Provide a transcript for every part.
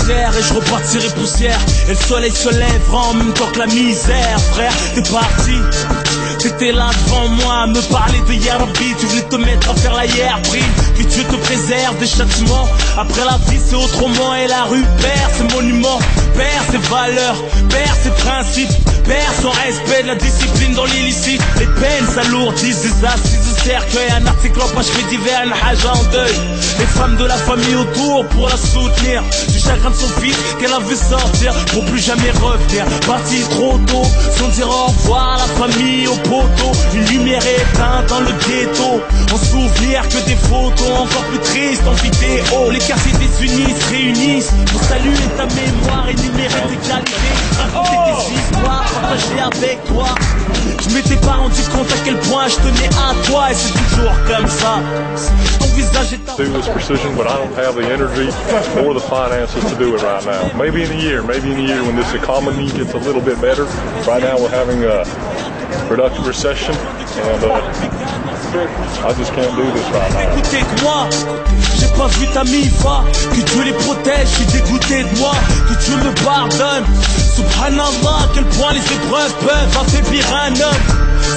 misère et je repartirai poussière. Et le soleil se lèvera en même temps que la misère. Frère, t'es parti, t'étais là devant moi à me parler de Yarabi. Tu voulais te mettre à faire la hier, prie que Dieu te préserve des châtiments. Après la vie c'est autrement et la rue perd ses monuments, perd ses valeurs, perd ses principes, perd son respect de la discipline dans l'illicite. Les peines s'alourdissent, des assises au cercueil, un article en page fait divers, un haja en deuil. Les femmes de la famille autour pour la soutenir, du chagrin de son fils qu'elle a vu sortir pour plus jamais revenir. Parti trop tôt, sans dire au revoir à la famille, au poteau. Une lumière éteinte dans le ghetto, en souvenir que des photos encore plus tristes en vidéo. Les quartiers désunis se réunissent pour saluer ta mémoire, énumérer tes qualités, raconter tes histoires, partager avec toi. Je m'étais pas rendu compte à quel point je tenais à toi, et c'est toujours comme ça. Ton visage est do this precision, but I don't have the energy or the finances to do it right now. Maybe in a year when this economy gets a little bit better. Right now we're having a productive recession, and I just can't do this right now. Écoutez que moi, j'ai pas vu ta mifa, que Dieu les protège, je suis dégoûté de moi, que Dieu me pardonne. Subhanallah, à quel point les épreuves peuvent affaiblir un homme.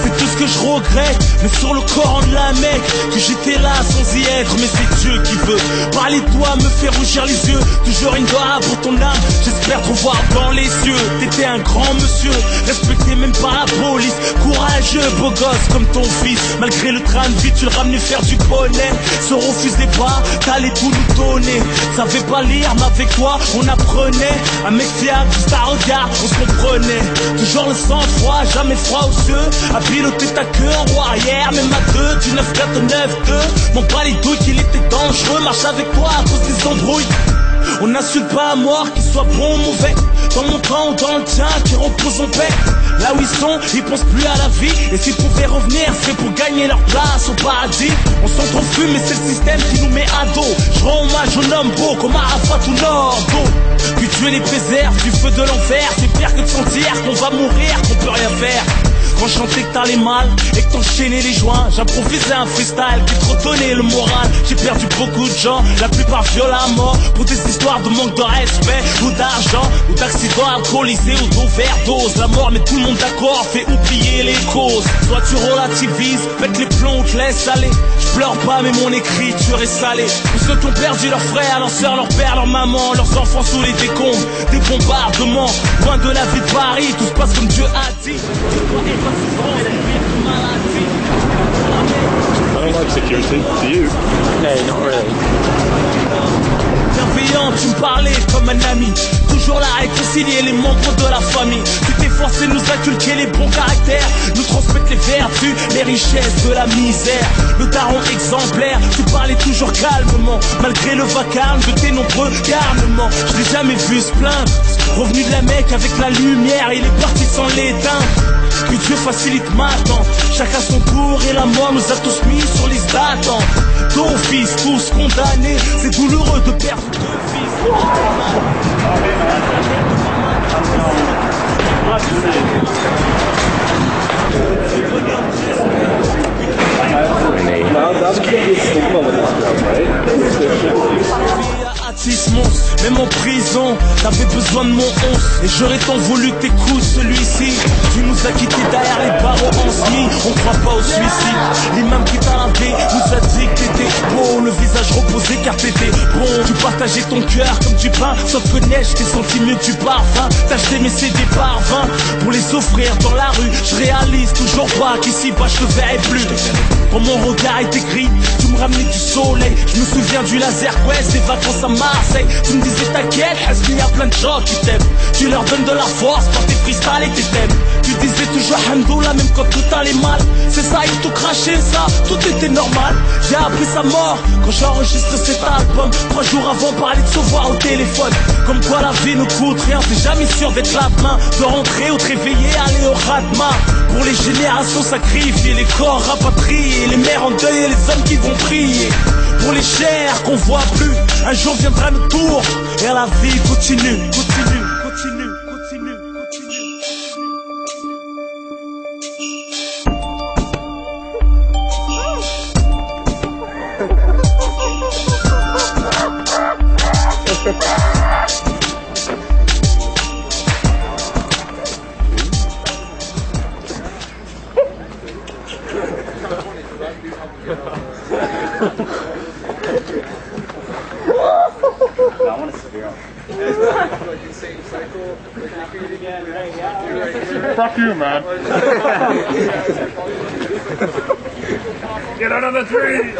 C'est tout ce que je regrette, mais sur le Coran de la Mecque, que j'étais là sans y être, mais c'est Dieu qui veut. Parler de toi me fait rougir les yeux, toujours une doigt pour ton âme, j'espère te voir dans les yeux. T'étais un grand monsieur, respecté même par la police, courageux, beau gosse comme ton fils. Malgré le train de vie, tu le ramenais faire du poney. Se refusait pas, t'allais tout nous donner. Savais pas lire, mais avec toi, on apprenait. Un mec fiable, juste à regard, on se comprenait. Toujours le sang froid, jamais froid aux yeux. À piloter ta queue en roue arrière, même à deux, du 9-4 au 9-2. Mon pas les douilles qu'il était dangereux, marche avec toi à cause des embrouilles. On n'insulte pas à mort, qu'il soit bon ou mauvais. Dans mon camp ou dans le tien, qui repose en paix. Là où ils sont, ils pensent plus à la vie. Et s'ils pouvaient revenir, c'est pour gagner leur place au paradis. On s'entrefume, mais c'est le système qui nous met à dos. Je rends hommage aux hommes beaux, comme Arafat ou Nordo. Que Dieu les préserve du feu de l'enfer. C'est pire que de sentir qu'on va mourir, qu'on peut rien faire. Quand je chantais que t'allais mal et que t'enchaînais les joints, j'improvisais un freestyle qui te redonnait le moral. J'ai perdu beaucoup de gens, la plupart violemment, pour des histoires de manque de respect ou d'argent, ou d'accidents alcoolisés ou d'overdose. La mort met tout le monde d'accord, fait oublier les causes. Toi tu relativises, pète les plombs, te laisse aller. Je pleure pas mais mon écriture est salée. Pour ceux qui ont perdu leurs frères, leurs soeurs, leurs pères, leurs mamans, leurs enfants sous les décombres, des bombardements, loin de la vie de Paris, tout se passe comme Dieu a dit. I don't like security. Do you? No, not really. Bienveillant, tu me parlais comme un ami. Toujours là à réconcilier les membres de la famille. Tu t'es forcé de nous inculquer les bons caractères, nous transmettre les vertus, les richesses de la misère. Le daron exemplaire, tu parlais toujours calmement, malgré le vacarme de tes nombreux garnements. Je l'ai jamais vu se plaindre. Revenu de la Mecque avec la lumière, il est parti sans l'éteindre. Que Dieu facilite maintenant, chacun son tour et la mort nous a tous mis sur liste d'attente. Ton fils, tous condamnés, c'est douloureux de perdre deux fils. Même en prison, t'avais besoin de mon 11 et j'aurais tant voulu que t'écoutes celui-ci. Tu nous as quittés derrière les barreaux en semi, on croit pas au suicide. L'imam qui t'a lavé nous a dit que t'étais beau, le visage reposé car t'étais bon. Tu partageais ton cœur comme du pain, sauf que neige t'es senti mieux du parfum. T'achetais mes CD par 20 pour les offrir dans la rue. Je réalise toujours pas qu'ici bas je te verrai plus. Quand mon regard était gris, tu me ramenais du soleil. Je me souviens du laser quest, des vacances à Marseille. Tu me disais t'inquiète, parce qu'il y a plein de gens qui t'aiment. Tu leur donnes de la force par tes freestyles et tes thèmes. Tu disais toujours Hamdoullah même quand tout allait mal. C'est ça, ils t'ont craché ça, tout était normal. J'ai appris sa mort quand j'enregistre cet album. 3 jours avant, parler de se voir au téléphone. Comme quoi la vie ne coûte rien, t'es jamais sûr d'être là demain, de rentrer ou te réveiller, aller au Radma. Pour les générations sacrifiées, les corps rapatriés, les mères en deuil et les hommes qui vont prier. Pour les chairs qu'on voit plus, un jour viendra notre tour. Et la vie continue, continue, continue, continue, continue. Fuck you, man. Get out of the tree!